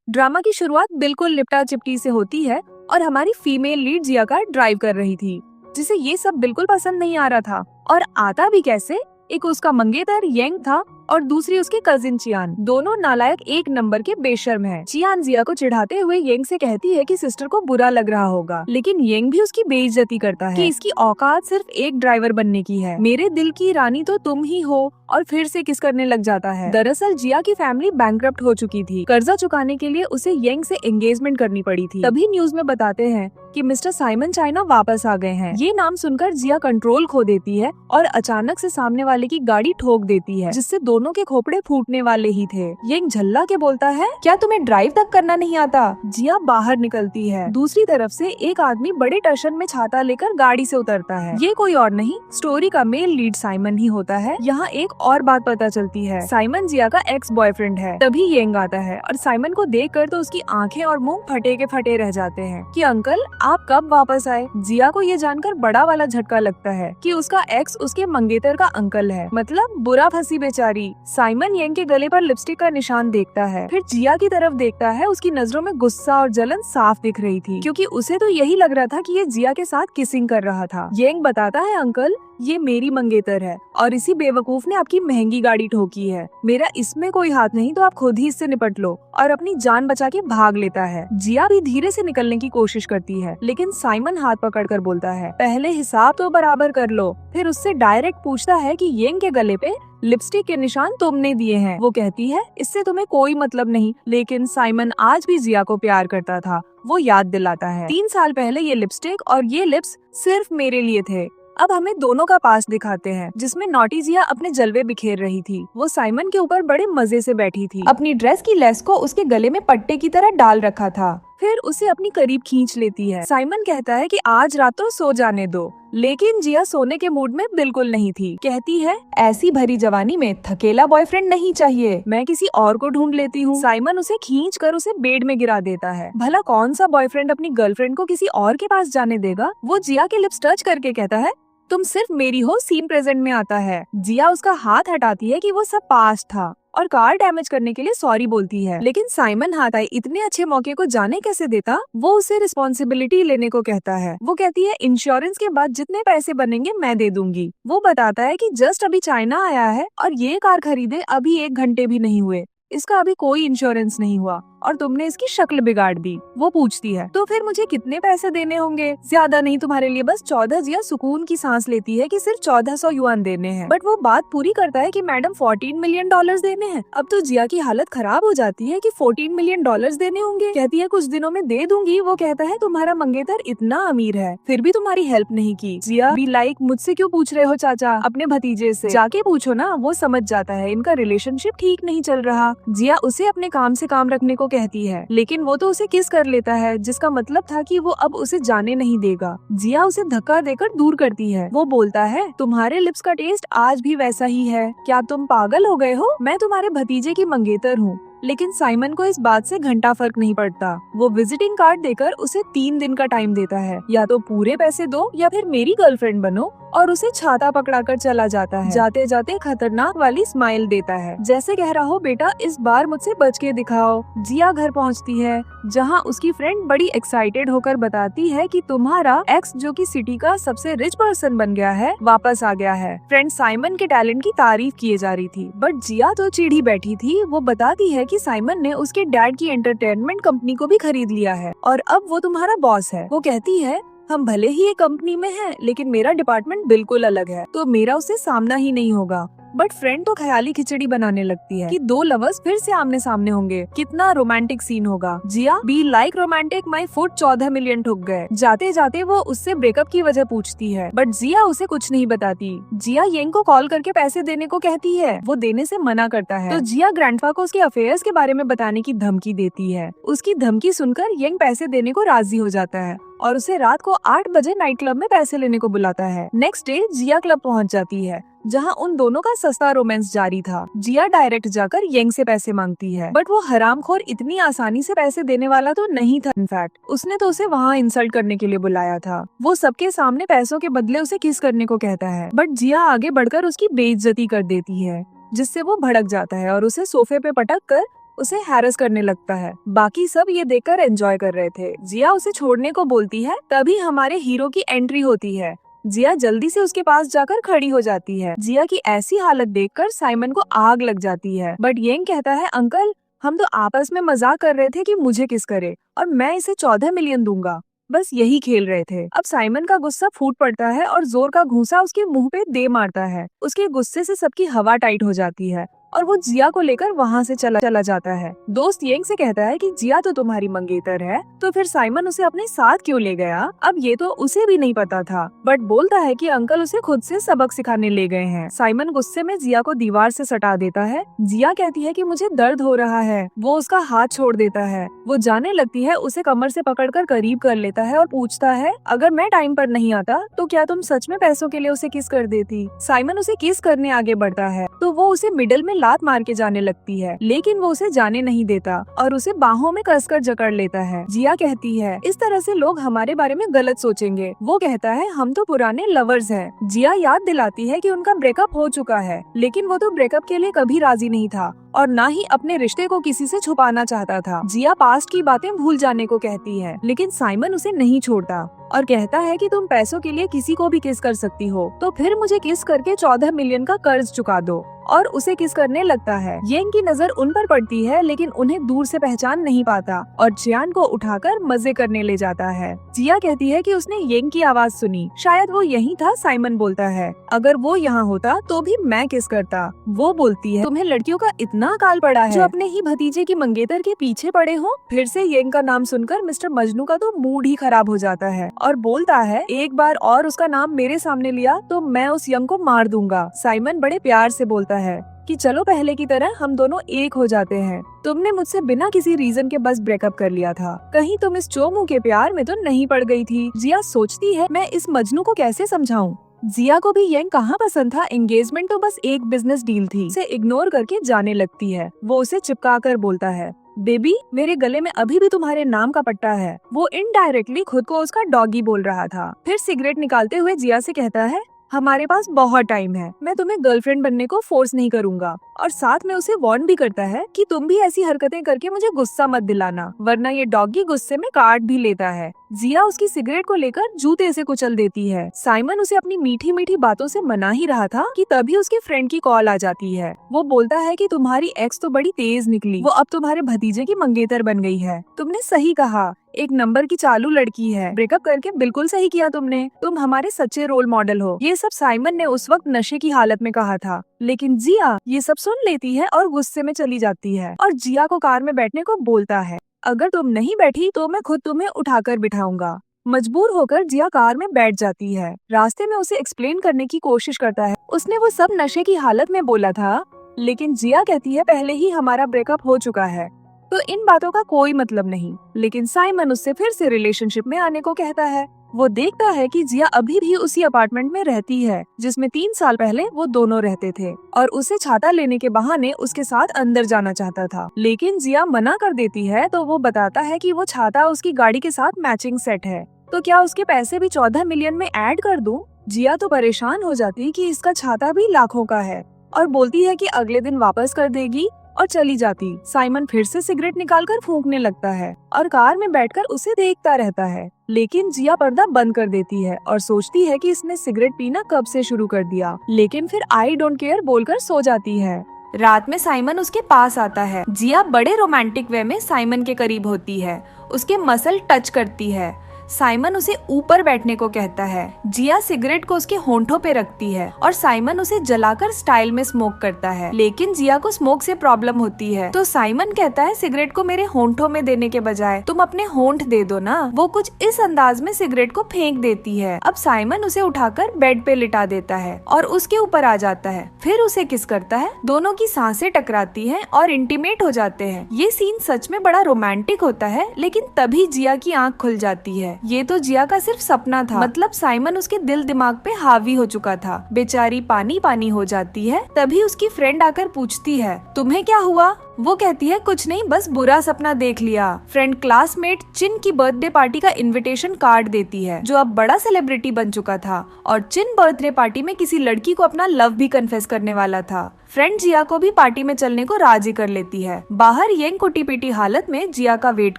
Drama की शुरुआत बिल्कुल लिपटा चिपटी से होती है और हमारी फीमेल लीड जिया कार ड्राइव कर रही थी, जिसे ये सब बिल्कुल पसंद नहीं आ रहा था। और आता भी कैसे? एक उसका मंगेतर येंग था और दूसरी उसकी कजिन चियान। दोनों नालायक एक नंबर के बेशर्म हैं। चियान जिया को चिढ़ाते हुए येंग से कहती है कि सिस्टर को बुरा लग रहा होगा, लेकिन येंग भी उसकी बेइज्जती करता है कि इसकी औकात सिर्फ एक ड्राइवर बनने की है। मेरे दिल की रानी तो तुम ही हो, और फिर से किस करने लग जाता है। दरअसल जिया की फैमिली बैंकरप्ट हो चुकी थी। कर्जा चुकाने के लिए उसे येंग से एंगेजमेंट करनी पड़ी थी। तभी न्यूज में बताते हैं कि मिस्टर साइमन चाइना वापस आ गए हैं। ये नाम सुनकर जिया कंट्रोल खो देती है और अचानक से सामने वाले की गाड़ी ठोक देती है, जिससे दोनों के खोपड़े फूटने वाले ही थे। येंग झल्ला के बोलता है, क्या तुम्हें ड्राइव तक करना नहीं आता? जिया बाहर निकलती है। दूसरी तरफ से एक आदमी बड़े टशन में छाता लेकर गाड़ी से उतरता है। ये कोई और नहीं, स्टोरी का मेल लीड साइमन ही होता है। यहाँ एक और बात पता चलती है, साइमन जिया का एक्स बॉयफ्रेंड है। तभी येंग आता है और साइमन को देखकर तो उसकी आंखें और मुंह फटे के फटे रह जाते हैं कि अंकल आप कब वापस आए। जिया को ये जानकर बड़ा वाला झटका लगता है कि उसका एक्स उसके मंगेतर का अंकल है। मतलब बुरा फंसी बेचारी। साइमन येंग के गले पर लिपस्टिक का निशान देखता है, फिर जिया की तरफ देखता है। उसकी नजरों में गुस्सा और जलन साफ दिख रही थी, क्योंकि उसे तो यही लग रहा था कि ये जिया के साथ किसिंग कर रहा था। येंग बताता है, अंकल ये मेरी मंगेतर है और इसी बेवकूफ ने आपकी महंगी गाड़ी ठोकी है। मेरा इसमें कोई हाथ नहीं, तो आप खुद ही इससे निपट लो, और अपनी जान बचा के भाग लेता है। जिया भी धीरे से निकलने की कोशिश करती है, लेकिन साइमन हाथ पकड़कर बोलता है, पहले हिसाब तो बराबर कर लो। फिर उससे डायरेक्ट पूछता है कि येंग के गले पे लिपस्टिक के निशान तुमने दिए हैं। वो कहती है, इससे तुम्हें कोई मतलब नहीं, लेकिन साइमन आज भी जिया को प्यार करता था। वो याद दिलाता है, 3 साल पहले ये लिपस्टिक और ये लिप्स सिर्फ मेरे लिए थे। अब हमें दोनों का पास दिखाते हैं, जिसमें नॉटी जिया अपने जलवे बिखेर रही थी। वो साइमन के ऊपर बड़े मजे से बैठी थी, अपनी ड्रेस की लेस को उसके गले में पट्टे की तरह डाल रखा था। फिर उसे अपनी करीब खींच लेती है। साइमन कहता है कि आज रात तो सो जाने दो, लेकिन जिया सोने के मूड में बिल्कुल नहीं थी। कहती है, ऐसी भरी जवानी में थकेला बॉयफ्रेंड नहीं चाहिए, मैं किसी और को ढूंढ लेती हूँ। साइमन उसे खींच कर उसे बेड में गिरा देता है। भला कौन सा बॉयफ्रेंड अपनी गर्लफ्रेंड को किसी और के पास जाने देगा। वो जिया के लिप्स टच करके कहता है, तुम सिर्फ मेरी हो, सीन प्रेजेंट में आता है। जिया उसका हाथ हटाती है कि वो सब पास्ट था और कार डैमेज करने के लिए सॉरी बोलती है, लेकिन साइमन हाथ आई इतने अच्छे मौके को जाने कैसे देता। वो उसे रिस्पॉन्सिबिलिटी लेने को कहता है। वो कहती है, इंश्योरेंस के बाद जितने पैसे बनेंगे मैं दे दूंगी। वो बताता है कि जस्ट अभी चाइना आया है और ये कार खरीदे अभी 1 घंटे भी नहीं हुए, इसका अभी कोई इंश्योरेंस नहीं हुआ और तुमने इसकी शक्ल बिगाड़ दी। वो पूछती है, तो फिर मुझे कितने पैसे देने होंगे? ज्यादा नहीं तुम्हारे लिए, बस 14। जिया सुकून की सांस लेती है कि सिर्फ 1400 युआन देने हैं, बट वो बात पूरी करता है कि मैडम $14 मिलियन देने हैं। अब तो जिया की हालत खराब हो जाती है कि $14 मिलियन देने होंगे। कहती है, कुछ दिनों में दे दूंगी। वो कहता है, तुम्हारा मंगेतर इतना अमीर है, फिर भी तुम्हारी हेल्प नहीं की। जिया भी लाइक, मुझसे क्यों पूछ रहे हो चाचा, अपने भतीजे से जाके पूछो ना। वो समझ जाता है इनका रिलेशनशिप ठीक नहीं चल रहा। जिया उसे अपने काम से काम रखने को कहती है, लेकिन वो तो उसे किस कर लेता है, जिसका मतलब था कि वो अब उसे जाने नहीं देगा। जिया उसे धक्का देकर दूर करती है। वो बोलता है, तुम्हारे लिप्स का टेस्ट आज भी वैसा ही है, क्या तुम पागल हो गए हो? मैं तुम्हारे भतीजे की मंगेतर हूँ। लेकिन साइमन को इस बात से घंटा फर्क नहीं पड़ता। वो विजिटिंग कार्ड देकर उसे 3 दिन का टाइम देता है, या तो पूरे पैसे दो या फिर मेरी गर्लफ्रेंड बनो, और उसे छाता पकड़ाकर चला जाता है। जाते जाते खतरनाक वाली स्माइल देता है, जैसे कह रहा हो, बेटा इस बार मुझसे बच के दिखाओ। जिया घर पहुंचती है, जहां उसकी फ्रेंड बड़ी एक्साइटेड होकर बताती है कि तुम्हारा एक्स, जो कि सिटी का सबसे रिच पर्सन बन गया है, वापस आ गया है। फ्रेंड साइमन के टैलेंट की तारीफ किए जा रही थी, बट जिया तो चिढ़ी बैठी थी। वो बताती है कि साइमन ने उसके डैड की एंटरटेनमेंट कंपनी को भी खरीद लिया है और अब वो तुम्हारा बॉस है। वो कहती है, हम भले ही एक कंपनी में हैं, लेकिन मेरा डिपार्टमेंट बिल्कुल अलग है, तो मेरा उससे सामना ही नहीं होगा। बट फ्रेंड तो ख्याली खिचड़ी बनाने लगती है कि 2 लवर्स फिर से आमने सामने होंगे, कितना रोमांटिक सीन होगा। Jiya, be like romantic, my foot 14 million ठुक गए। जाते जाते वो उससे ब्रेकअप की वजह पूछती है, बट जिया उसे कुछ नहीं बताती। जिया येंग को कॉल करके पैसे देने को कहती है, वो देने से मना करता है, तो जिया ग्रैंडपा को उसके अफेयर्स के बारे में बताने की धमकी देती है। उसकी धमकी सुनकर येंग पैसे देने को राजी हो जाता है और उसे रात को 8 बजे नाइट क्लब में पैसे लेने को बुलाता है। नेक्स्ट डे जिया क्लब पहुंच जाती है, जहां उन दोनों का सस्ता रोमांस जारी था। जिया डायरेक्ट जाकर येंग से पैसे मांगती है, बट वो हरामखोर इतनी आसानी से पैसे देने वाला तो नहीं था। इनफैक्ट उसने तो उसे वहाँ इंसल्ट करने के लिए बुलाया था। वो सबके सामने पैसों के बदले उसे किस करने को कहता है, बट जिया आगे बढ़कर उसकी बेइज्जती कर देती है, जिससे वो भड़क जाता है और उसे सोफे पे पटक कर उसे हैरेस करने लगता है। बाकी सब ये देखकर एंजॉय कर रहे थे। जिया उसे छोड़ने को बोलती है, तभी हमारे हीरो की एंट्री होती है। जिया जल्दी से उसके पास जाकर खड़ी हो जाती है। जिया की ऐसी हालत देखकर साइमन को आग लग जाती है, बट येंग कहता है, अंकल हम तो आपस में मजाक कर रहे थे कि मुझे किस करे और मैं इसे 14 मिलियन दूंगा। बस यही खेल रहे थे। अब साइमन का गुस्सा फूट पड़ता है और जोर का घूंसा उसके मुंह पे दे मारता है। उसके गुस्से से सबकी हवा टाइट हो जाती है और वो जिया को लेकर वहाँ से चला जाता है। दोस्त येंग से कहता है कि जिया तो तुम्हारी मंगेतर है, तो फिर साइमन उसे अपने साथ क्यों ले गया? अब ये तो उसे भी नहीं पता था, बट बोलता है कि अंकल उसे खुद से सबक सिखाने ले गए हैं। साइमन गुस्से में जिया को दीवार से सटा देता है। जिया कहती है कि मुझे दर्द हो रहा है। वो उसका हाथ छोड़ देता है। वो जाने लगती है, उसे कमर से पकड़कर करीब कर लेता है और पूछता है, अगर मैं टाइम पर नहीं आता तो क्या तुम सच में पैसों के लिए उसे किस कर देती? साइमन उसे किस करने आगे बढ़ता है तो वो उसे मिडल में लात मार के जाने लगती है, लेकिन वो उसे जाने नहीं देता और उसे बाहों में कसकर जकड़ लेता है। जिया कहती है, इस तरह से लोग हमारे बारे में गलत सोचेंगे। वो कहता है, हम तो पुराने लवर्स हैं। जिया याद दिलाती है कि उनका ब्रेकअप हो चुका है, लेकिन वो तो ब्रेकअप के लिए कभी राजी नहीं था और ना ही अपने रिश्ते को किसी से छुपाना चाहता था। जिया पास्ट की बातें भूल जाने को कहती है, लेकिन साइमन उसे नहीं छोड़ता और कहता है कि तुम पैसों के लिए किसी को भी किस कर सकती हो, तो फिर मुझे किस करके 14 मिलियन का कर्ज चुका दो। और उसे किस करने लगता है। येंग की नजर उन पर पड़ती है, लेकिन उन्हें दूर से पहचान नहीं पाता और जियान को उठाकर मजे करने ले जाता है। जिया कहती है कि उसने येंग की आवाज सुनी, शायद वो यही था। साइमन बोलता है, अगर वो यहाँ होता तो भी मैं किस करता। वो बोलती है, तुम्हें लड़कियों का इतना अकाल पड़ा है जो अपने ही भतीजे की मंगेतर के पीछे पड़े हो। फिर से येंग का नाम सुनकर मिस्टर मजनू का तो मूड ही खराब हो जाता है और बोलता है, एक बार और उसका नाम मेरे सामने लिया तो मैं उस यंग को मार दूंगा। साइमन बड़े प्यार से बोलता है कि चलो पहले की तरह हम दोनों एक हो जाते हैं। तुमने मुझसे बिना किसी रीजन के बस ब्रेकअप कर लिया था, कहीं तुम इस चोमू के प्यार में तो नहीं पड़ गई थी। जिया सोचती है, मैं इस मजनू को कैसे समझाऊं। जिया को भी येंग कहाँ पसंद था, एंगेजमेंट तो बस एक बिजनेस डील थी। उसे इग्नोर करके जाने लगती है। वो उसे चिपका कर बोलता है, बेबी मेरे गले में अभी भी तुम्हारे नाम का पट्टा है। वो इनडायरेक्टली खुद को उसका डॉगी बोल रहा था। फिर सिगरेट निकालते हुए जिया से कहता है, हमारे पास बहुत टाइम है, मैं तुम्हें गर्लफ्रेंड बनने को फोर्स नहीं करूंगा। और साथ में उसे वार्न भी करता है कि तुम भी ऐसी हरकतें करके मुझे गुस्सा मत दिलाना, वरना ये डॉगी गुस्से में काट भी लेता है। जिया उसकी सिगरेट को लेकर जूते से कुचल देती है। साइमन उसे अपनी मीठी मीठी बातों से मना ही रहा था कि तभी उसके फ्रेंड की कॉल आ जाती है। वो बोलता है कि तुम्हारी एक्स तो बड़ी तेज निकली, वो अब तुम्हारे भतीजे की मंगेतर बन गई है। तुमने सही कहा, एक नंबर की चालू लड़की है। ब्रेकअप करके बिल्कुल सही किया तुमने, तुम हमारे सच्चे रोल मॉडल हो। ये सब साइमन ने उस वक्त नशे की हालत में कहा था, लेकिन जिया ये सब सुन लेती है और गुस्से में चली जाती है और जिया को कार में बैठने को बोलता है। अगर तुम नहीं बैठी तो मैं खुद तुम्हें उठाकर बिठाऊंगा। मजबूर होकर जिया कार में बैठ जाती है। रास्ते में उसे एक्सप्लेन करने की कोशिश करता है, उसने वो सब नशे की हालत में बोला था, लेकिन जिया कहती है पहले ही हमारा ब्रेकअप हो चुका है, तो इन बातों का कोई मतलब नहीं। लेकिन साइमन उससे फिर से रिलेशनशिप में आने को कहता है। वो देखता है कि जिया अभी भी उसी अपार्टमेंट में रहती है जिसमें 3 साल पहले वो दोनों रहते थे और उसे छाता लेने के बहाने उसके साथ अंदर जाना चाहता था, लेकिन जिया मना कर देती है। तो वो बताता है कि वो छाता उसकी गाड़ी के साथ मैचिंग सेट है, तो क्या उसके पैसे भी 14 मिलियन में ऐड कर दूं? जिया तो परेशान हो जाती कि इसका छाता भी लाखों का है और बोलती है कि अगले दिन वापस कर देगी और चली जाती। साइमन फिर से सिगरेट निकालकर फूंकने लगता है और कार में बैठकर उसे देखता रहता है, लेकिन जिया पर्दा बंद कर देती है और सोचती है कि इसने सिगरेट पीना कब से शुरू कर दिया, लेकिन फिर आई डोंट केयर बोलकर सो जाती है। रात में साइमन उसके पास आता है। जिया बड़े रोमांटिक वे में साइमन के करीब होती है, उसके मसल टच करती है। साइमन उसे ऊपर बैठने को कहता है। जिया सिगरेट को उसके होंठों पे रखती है और साइमन उसे जलाकर स्टाइल में स्मोक करता है, लेकिन जिया को स्मोक से प्रॉब्लम होती है। तो साइमन कहता है, सिगरेट को मेरे होंठों में देने के बजाय तुम अपने होंठ दे दो ना। वो कुछ इस अंदाज में सिगरेट को फेंक देती है। अब साइमन उसे उठाकर बेड पे लिटा देता है और उसके ऊपर आ जाता है, फिर उसे किस करता है। दोनों की सांसें टकराती हैं और इंटीमेट हो जाते हैं। ये सीन सच में बड़ा रोमांटिक होता है, लेकिन तभी जिया की आंख खुल जाती है। ये तो जिया का सिर्फ सपना था। मतलब साइमन उसके दिल दिमाग पे हावी हो चुका था। बेचारी पानी पानी हो जाती है। तभी उसकी फ्रेंड आकर पूछती है, तुम्हें क्या हुआ? वो कहती है, कुछ नहीं, बस बुरा सपना देख लिया। फ्रेंड क्लासमेट चिन की बर्थडे पार्टी का इनविटेशन कार्ड देती है, जो अब बड़ा सेलिब्रिटी बन चुका था और चिन बर्थडे पार्टी में किसी लड़की को अपना लव भी कन्फेस करने वाला था। फ्रेंड जिया को भी पार्टी में चलने को राजी कर लेती है। बाहर येंग कुटी पिटी हालत में जिया का वेट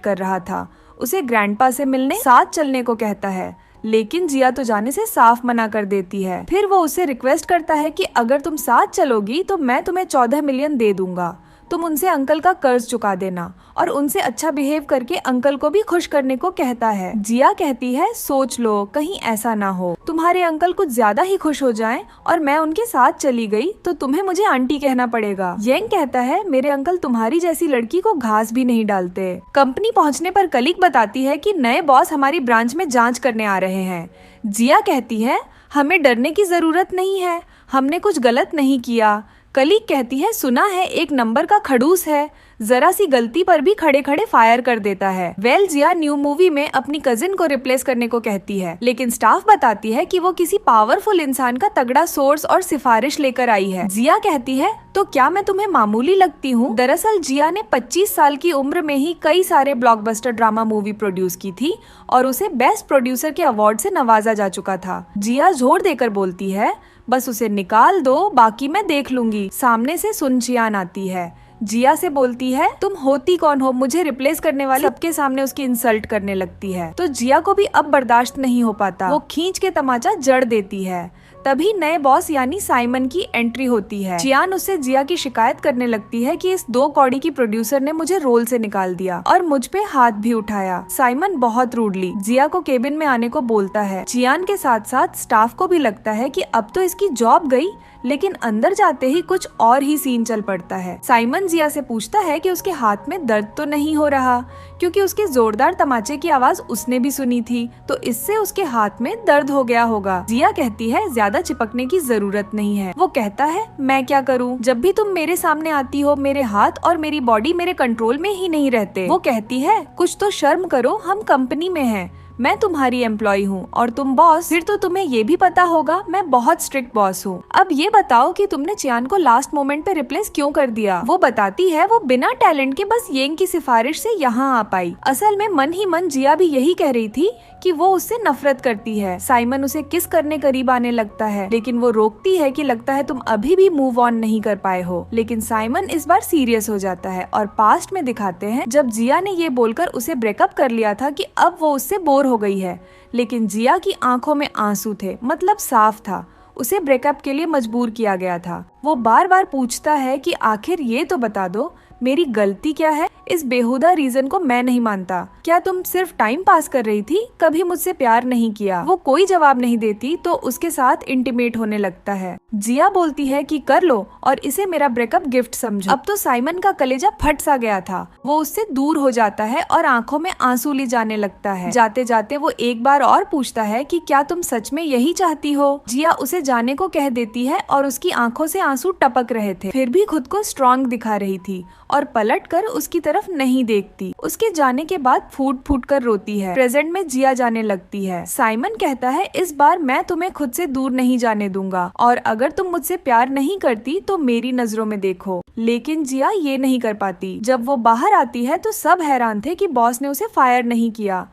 कर रहा था। उसे ग्रैंडपा से मिलने साथ चलने को कहता है, लेकिन जिया तो जाने से साफ मना कर देती है। फिर वो उसे रिक्वेस्ट करता है कि अगर तुम साथ चलोगी तो मैं तुम्हें 14 मिलियन दे दूंगा। तुम उनसे अंकल का कर्ज चुका देना, और उनसे अच्छा बिहेव करके अंकल को भी खुश करने को कहता है। जिया कहती है, सोच लो, कहीं ऐसा ना हो तुम्हारे अंकल कुछ ज्यादा ही खुश हो जाएं और मैं उनके साथ चली गई तो तुम्हें मुझे आंटी कहना पड़ेगा। येंग कहता है, मेरे अंकल तुम्हारी जैसी लड़की को घास भी नहीं डालते। कंपनी पहुंचने पर कलीग बताती है कि नए बॉस हमारी ब्रांच में जांच करने आ रहे हैं। जिया कहती है, हमें डरने की जरूरत नहीं है, हमने कुछ गलत नहीं किया। कलीग कहती है, सुना है एक नंबर का खड़ूस है, जरा सी गलती पर भी खड़े खड़े फायर कर देता है। जिया न्यू मूवी में अपनी कजिन को रिप्लेस करने को कहती है, लेकिन स्टाफ बताती है कि वो किसी पावरफुल इंसान का तगड़ा सोर्स और सिफारिश लेकर आई है। जिया कहती है, तो क्या मैं तुम्हें मामूली लगती हूँ? दरअसल जिया ने 25 साल की उम्र में ही कई सारे ब्लॉकबस्टर ड्रामा मूवी प्रोड्यूस की थी और उसे बेस्ट प्रोड्यूसर के अवार्ड से नवाजा जा चुका था। जिया जोर देकर बोलती है, बस उसे निकाल दो, बाकी मैं देख लूंगी। सामने से सुन जियान आती है। जिया से बोलती है, तुम होती कौन हो मुझे रिप्लेस करने वाली? सबके सामने उसकी इंसल्ट करने लगती है। तो जिया को भी अब बर्दाश्त नहीं हो पाता। वो खींच के तमाचा जड़ देती है। तभी नए बॉस यानी साइमन की एंट्री होती है। जियान उससे जिया की शिकायत करने लगती है कि इस 2 कौड़ी की प्रोड्यूसर ने मुझे रोल से निकाल दिया और मुझ पे हाथ भी उठाया। साइमन बहुत रूडली जिया को केबिन में आने को बोलता है। जियान के साथ साथ स्टाफ को भी लगता है कि अब तो इसकी जॉब गई, लेकिन अंदर जाते ही कुछ और ही सीन चल पड़ता है। साइमन जिया से पूछता है कि उसके हाथ में दर्द तो नहीं हो रहा, क्योंकि उसके जोरदार तमाचे की आवाज उसने भी सुनी थी, तो इससे उसके हाथ में दर्द हो गया होगा। जिया कहती है, ज्यादा चिपकने की जरूरत नहीं है। वो कहता है, मैं क्या करूं? जब भी तुम मेरे सामने आती हो मेरे हाथ और मेरी बॉडी मेरे कंट्रोल में ही नहीं रहते। वो कहती है, कुछ तो शर्म करो, हम कंपनी में हैं, मैं तुम्हारी एम्प्लॉय हूँ और तुम बॉस, फिर तो तुम्हें ये भी पता होगा मैं बहुत स्ट्रिक्ट बॉस हूँ। अब ये बताओ कि तुमने चियान को लास्ट मोमेंट पे रिप्लेस क्यों कर दिया? वो बताती है, वो बिना टैलेंट के बस येंग की सिफारिश से यहाँ आ पाई। असल में मन ही मन जिया भी यही कह रही थी कि वो उससे नफरत करती है। साइमन उसे किस करने करीब आने लगता है, लेकिन वो रोकती है कि लगता है तुम अभी भी मूव ऑन नहीं कर पाए हो। लेकिन साइमन इस बार सीरियस हो जाता है और पास्ट में दिखाते हैं जब जिया ने ये बोलकर उसे ब्रेकअप कर लिया था कि अब वो उससे बोर हो गई है। लेकिन जिया की आंखों में आंसू थे, मतलब साफ था उसे ब्रेकअप के लिए मजबूर किया गया था। वो बार बार पूछता है कि आखिर ये तो बता दो मेरी गलती क्या है? इस बेहुदा रीजन को मैं नहीं मानता। क्या तुम सिर्फ टाइम पास कर रही थी? कभी मुझसे प्यार नहीं किया? वो कोई जवाब नहीं देती तो उसके साथ इंटीमेट होने लगता है। जिया बोलती है कि कर लो और इसे मेरा ब्रेकअप गिफ्ट समझो। अब तो साइमन का कलेजा फट सा गया था। वो उससे दूर हो जाता है और आंखों में आंसू ले जाने लगता है। जाते जाते वो एक बार और पूछता है कि क्या तुम सच में यही चाहती हो? जिया उसे जाने को कह देती है और उसकी आंखों से आंसू टपक रहे थे, फिर भी खुद को स्ट्रॉन्ग दिखा रही थी और पलटकर उसकी तरफ नहीं देखती। उसके जाने के बाद फूट फूट कर रोती है। प्रेजेंट में जिया जाने लगती है। साइमन कहता है, इस बार मैं तुम्हें खुद से दूर नहीं जाने दूंगा और अगर तुम मुझसे प्यार नहीं करती तो मेरी नजरों में देखो। लेकिन जिया ये नहीं कर पाती। जब वो बाहर आती है तो सब हैरान थे कि बॉस ने उसे फायर नहीं किया।